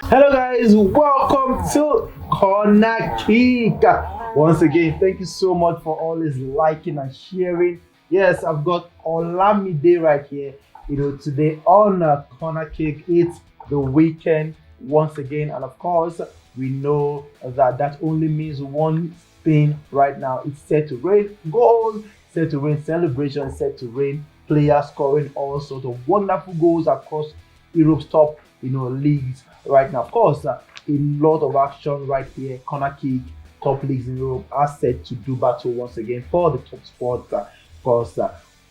Hello guys, welcome to Corner Kick. Once again, thank you so much for always liking and sharing. Yes, I've got Olamide right here. Today on Corner Kick, it's the weekend once again, and of course, we know that only means one thing right now. It's set to rain goals, set to rain celebrations, set to rain players scoring all sorts of wonderful goals across Europe's top leagues right now. Of course, a lot of action right here. Corner kick, top leagues in Europe are set to do battle once again for the top spots. Of course,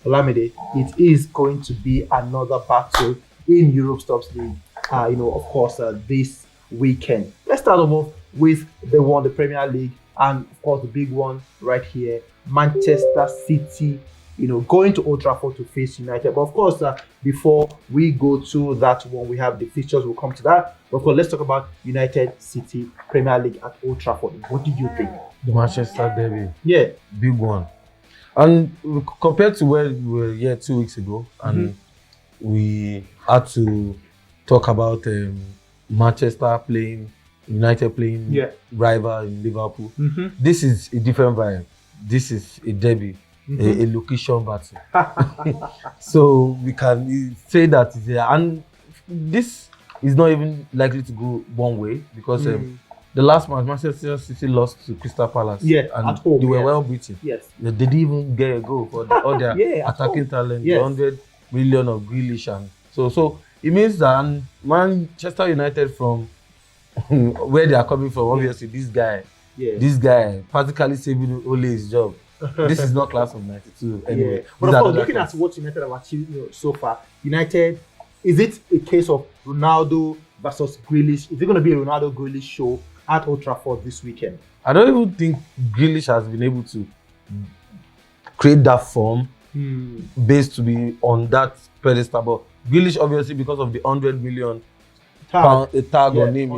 Olamide, it is going to be another battle in Europe's top league. Of course, this weekend. Let's start off with the Premier League, and of course the big one right here, Manchester City. Going to Old Trafford to face United. But of course, before we go to that one, we have the fixtures. We'll come to that. But of course, let's talk about United City Premier League at Old Trafford. What did you think? The Manchester derby. Yeah. Big one. And compared to where we were here 2 weeks ago, and we had to talk about Manchester playing, United playing rival in Liverpool. This is a different vibe. This is a derby. A location battle. So we can say that and this is not even likely to go one way because the last match Manchester City lost to Crystal Palace. Yeah, and at home, they were well beaten. Yes. They didn't even get a goal for all their attacking talent, the 100 million of Grealish, and so it means that Manchester United, from where they are coming from, obviously this guy practically saving only his job. This is not class of 92 anyway. But of course, looking at what United have achieved so far, United, is it a case of Ronaldo versus Grealish? Is it going to be a Ronaldo-Grealish show at Old Trafford this weekend? I don't even think Grealish has been able to create that form based to be on that pedestal. But Grealish, obviously, because of the 100 million pound tag on him,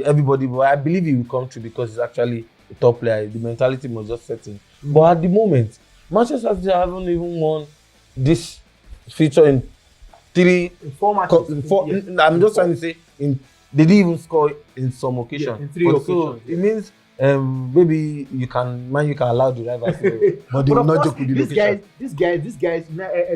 everybody. But I believe he will come through because he's actually a top player. The mentality must just set in. But at the moment, Manchester City haven't even won this feature in four matches. I'm just trying to say, they didn't even score in some occasions. In three occasions. So it means maybe you can allow the rivals, but they will not joke with the location. These guys,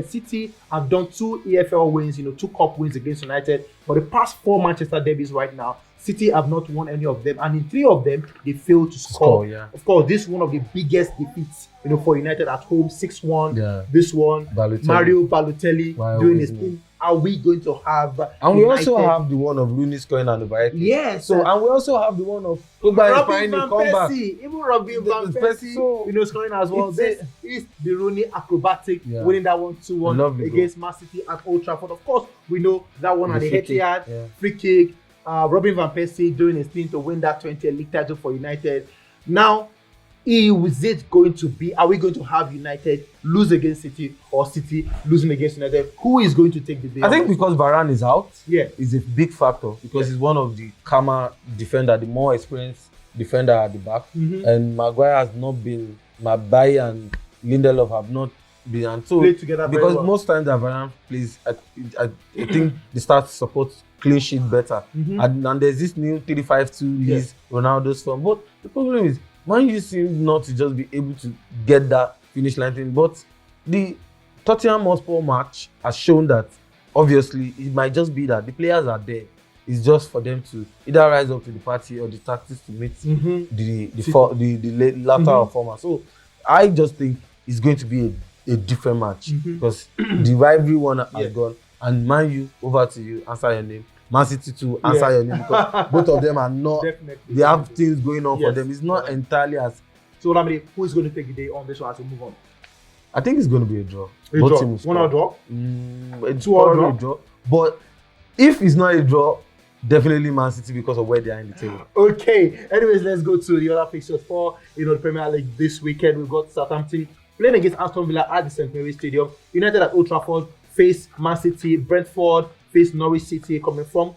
City have done 2 EFL wins, 2 cup wins against United. For the past 4 Manchester derbies right now, City have not won any of them, and in 3 of them they failed to score. Of course, this is one of the biggest defeats, for United at home, 6-1. Yeah. This one, Mario Balotelli doing his thing. Are we going to have? And we also have the one of Rooney scoring and Overhead. Yes. So and we also have the one of Robin Van Persie. Even Robin Van Persie, scoring as well. This is the Rooney acrobatic, winning that 1-2-1 against Man City at Old Trafford. Of course, we know that one at the Etihad, free kick. Robin Van Persie doing his thing to win that 20th league title for United. Now, is it going to be? Are we going to have United lose against City or City losing against United? Who is going to take the day? I think because Varane is out, is a big factor because he's one of the calmer defender, the more experienced defender at the back, and Maguire has not been. Mabai and Lindelof have not been, and so played together because most times that Varane plays, I think the start supports clean sheet better, and there's this new 3-5-2 is Ronaldo's form. But the problem is, Man U seem not to just be able to get that finish line thing. But the Tottenham Hotspur match has shown that obviously it might just be that the players are there. It's just for them to either rise up to the party or the tactics to meet the latter of former. So I just think it's going to be a different match because the rivalry one has gone. And Man U, over to you, answer your name. Man City to answer your name because both of them are not. They have things going on for them. It's not entirely as. So, Olamide, who is going to take the day on this one as we move on? I think it's going to be a draw. Both teams will 1-1 draw? 2-1 draw. But if it's not a draw, definitely Man City because of where they are in the table. Okay. Anyways, let's go to the other fixtures for the Premier League this weekend. We've got Southampton playing against Aston Villa at the St. Mary's Stadium. United at Old Trafford face Man City. Brentford face Norwich City coming from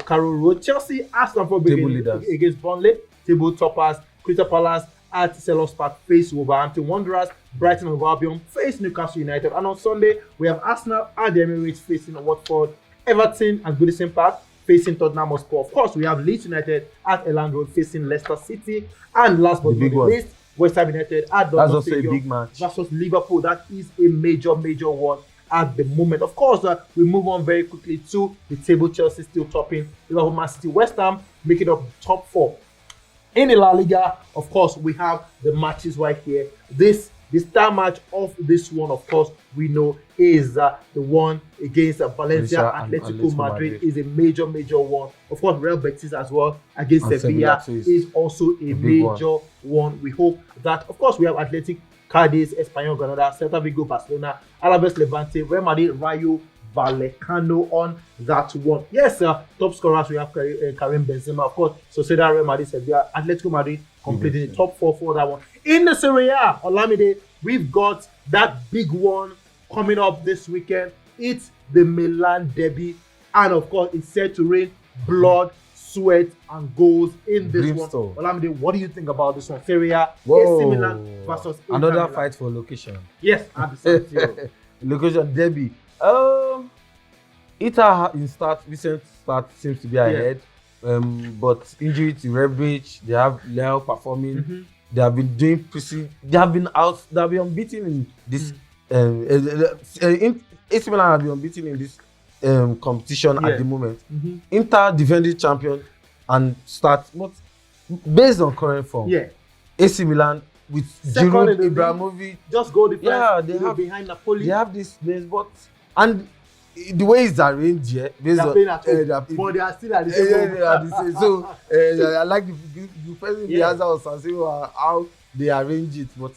Carrow Road. Chelsea at Stamford Bridge against Burnley. Table toppers. Crystal Palace at Selhurst Park face Wolverhampton Wanderers. Brighton and Albion face Newcastle United. And on Sunday we have Arsenal at the Emirates facing Watford. Everton at Goodison Park facing Tottenham Hotspur. Of course, we have Leeds United at Elland Road facing Leicester City. And last but not least, West Ham United at Dortmund Stadium a big match versus Liverpool. That is a major one at the moment. Of course, we move on very quickly to the table. Chelsea still topping. Liverpool, Man City, West Ham making up the top 4. In the La Liga, of course, we have the matches right here. The star match of this one, of course, we know is the one against Valencia. Atletico Madrid is a major one. Of course, Real Betis as well against Sevilla is also a major one. We hope that, of course, we have Athletic, Cadiz, Espanyol, Granada, Celta Vigo, Barcelona, Alaves, Levante, Real Madrid, Rayo Vallecano on that one. Yes, top scorers, we have Karim Benzema, of course, Sociedad, Real Madrid, Sevilla, Atletico Madrid completing the top 4 for that one. In the Serie A, Olamide, we've got that big one coming up this weekend. It's the Milan derby, and of course, it's set to rain blood, sweat, and goals in this one. Olamide, what do you think about this one? Serie A, AC Milan versus Inter another Milan. Fight for location. Yes, at the San Siro. Location derby. Recent start seems to be ahead. But injury to Rebic, they have Leo performing. They have been doing they have been unbeaten in this. AC Milan have been unbeaten in this competition at the moment. Inter defending champion and start, but based on current form. AC Milan with Giroud, Ibrahimovic, just go defense. They have behind Napoli. They have this base, but and the way it's arranged here, based on but they are still at the same. So I like the person the answer was San Siro, how they arrange it, but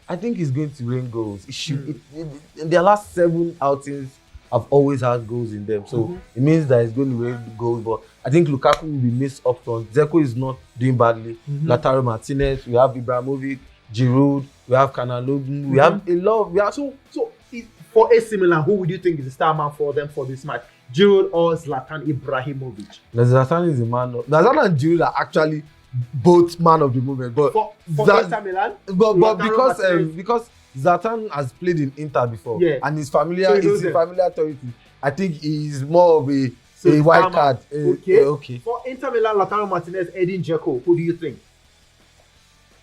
I think it's going to rain goals. It should. In their last 7 outings, have always had goals in them, so it means that it's going to rain goals. But I think Lukaku will be missed up front. Dzeko is not doing badly. Lautaro Martinez, we have Ibrahimovic, Giroud, we have Kanalogun, we have a lot. For AC Milan, who would you think is the star man for them for this match? Giroud or Zlatan Ibrahimovic? Zlatan is the man. Zlatan and Giroud are actually both man of the moment. But for AC Milan, but because Zlatan has played in Inter before, and he's familiar, it's a familiar territory. I think he's more of a wild card. Okay. For Inter Milan, Lautaro Martinez, Edin Dzeko, who do you think?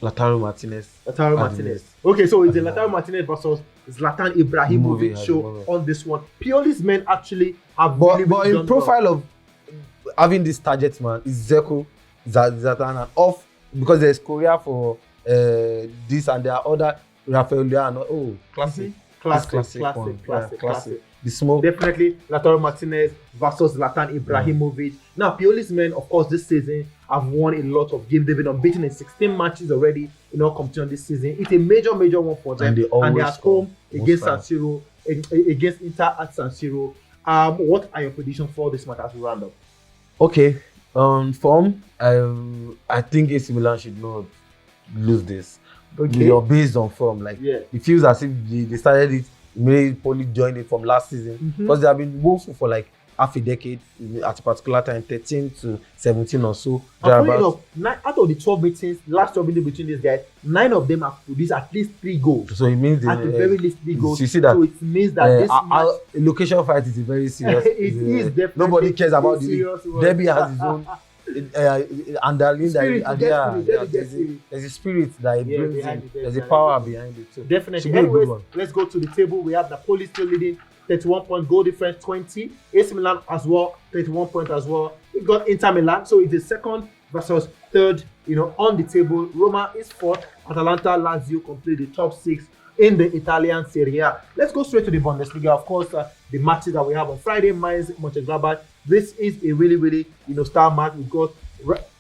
Lautaro Martinez. Okay, so it's a Lautaro Martinez versus Zlatan Ibrahimovic show on this one. Pioli's men actually have but in profile of having this target man is Dzeko, Zlatan, and off because there's Korea for this, and there are other Rafael Leao. Oh, classic. The smoke. Definitely Lautaro Martinez versus Zlatan Ibrahimovic. Now, Pioli's men, of course, this season have won a lot of games. They've been unbeaten in 16 matches already in all competition this season. It's a major one for them. And they are home against San Siro, against Inter at San Siro. What are your predictions for this match as we round up? Okay. Form, I think AC Milan should not lose this. You're based on form. It feels as if they started it, made Poli joined it from last season because they have been woeful for like half a decade at a particular time, 13 to 17 or so. Out of the 12 meetings, last 12 meetings between these guys, 9 of them have produced at least 3 goals. So it means at the very least 3 goals. You see that? So it means that this match, location fight is a very serious. it is definitely. Nobody cares about the Derby has its own. There's a spirit that it brings in. There's a power behind it too. Definitely. Anyways, let's go to the table. We have Napoli still leading, 31 point goal difference, 20. AC Milan as well, 31 points as well. We've got Inter Milan, so it's the second versus third, on the table. Roma is fourth. Atalanta, Lazio complete the top 6 in the Italian Serie A. Let's go straight to the Bundesliga. Of course, the matches that we have on Friday, Mainz, Mönchengladbach. This is a really, star match. We've got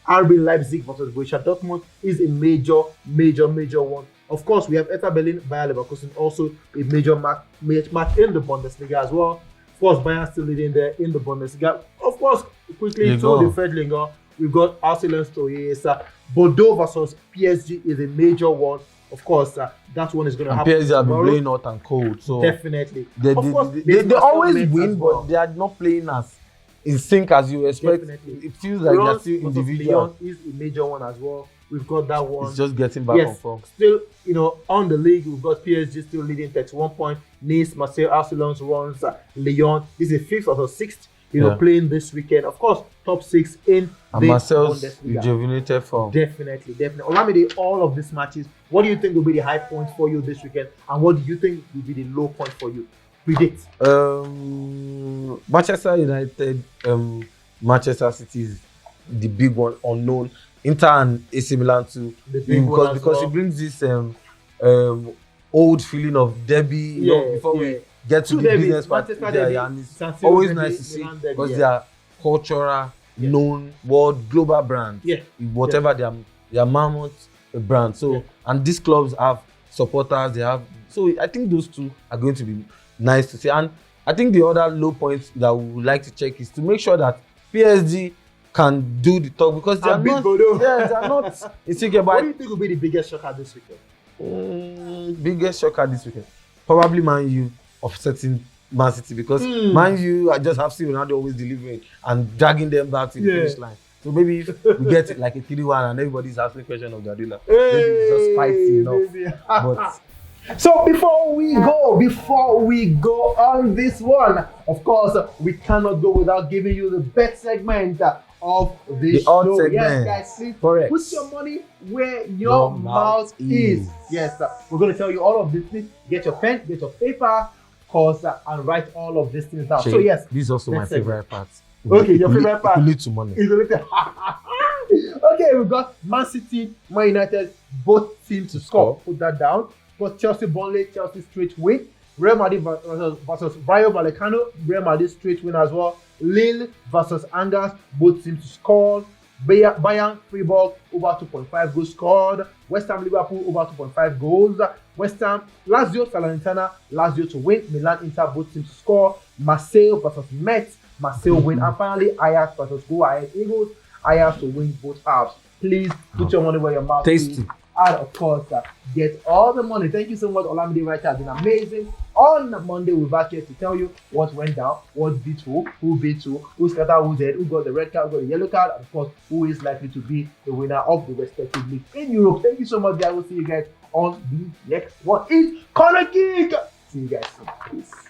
RB Leipzig versus Borussia Dortmund is a major one. Of course, we have Hertha Berlin, Bayer Leverkusen, also a major match in the Bundesliga as well. Of course, Bayern still leading there in the Bundesliga. Of course, quickly to the third Liga, we've got Arsenal Troyes. Bordeaux versus PSG is a major one. Of course, that one is going to happen. PSG have been playing hot and cold, so definitely. They always win, but they are not playing as in sync as you expect. Definitely. It feels like they're still individual. Lyon is a major one as well. We've got that one. It's just getting back on form. Still, on the league, we've got PSG still leading 31 points. Nice, Marseille, Arsenal runs Lyon. This is 5th or 6th playing this weekend. Of course, top 6 in And the Marcel's Bundesliga. rejuvenated form. Definitely. Olamide, all of these matches, what do you think will be the high point for you this weekend? And what do you think will be the low point for you? Predict. Manchester United, Manchester City is the big one, unknown. Inter and AC Milan too, because it brings this old feeling of derby. Before we get to the business part, and it's always nice to see because they are cultural, known, world, global brand. Whatever their mammoth brand. So and these clubs have supporters. They have. So I think those two are going to be nice to see. And I think the other low points that we would like to check is to make sure that PSG can do the talk because they are not. They are not. What do you think will be the biggest shocker this weekend? Biggest shocker this weekend, probably Man U offsetting Man.City because Man U, I just have seen Ronaldo always delivering and dragging them back to the finish line. So maybe if we get like a 3-1 and everybody's asking question of Guardiola, maybe it's just spicy enough. But so before we go on this one, of course, we cannot go without giving you the best segment of the show. Segment. Yes, guys, see, correct. Put your money where your mouth is. Yes, we're going to tell you all of these things. Get your pen, get your paper, of course, and write all of these things down. So yes, this is also my favorite part. Okay, your favorite part. It leads to money. Okay, we've got Man.City, Man United, both teams to score. Put that down. Got Chelsea, Burnley, Chelsea straight win. Real Madrid versus Rayo Vallecano, Real Madrid straight win as well. Lille versus Angers, both teams to score. Bayern, Freiburg, over 2.5 goals scored. West Ham, Liverpool, over 2.5 goals. West Ham, Lazio, Salernitana, Lazio to win. Milan, Inter, both teams to score. Marseille versus Metz, Marseille win. And finally, Ajax versus Go Ahead Eagles, Ajax to win both halves. Please put your money where your mouth is. Tasty. And of course, get all the money. Thank you so much, Olamide. Right, has been amazing. On Monday, we're back here to tell you what went down, what beat who beat who scattered who's head, who got the red card, who got the yellow card, and of course, who is likely to be the winner of the respective league in Europe. Thank you so much, guys. We'll see you guys on the next one. It's Corner Kick. See you guys soon. Peace.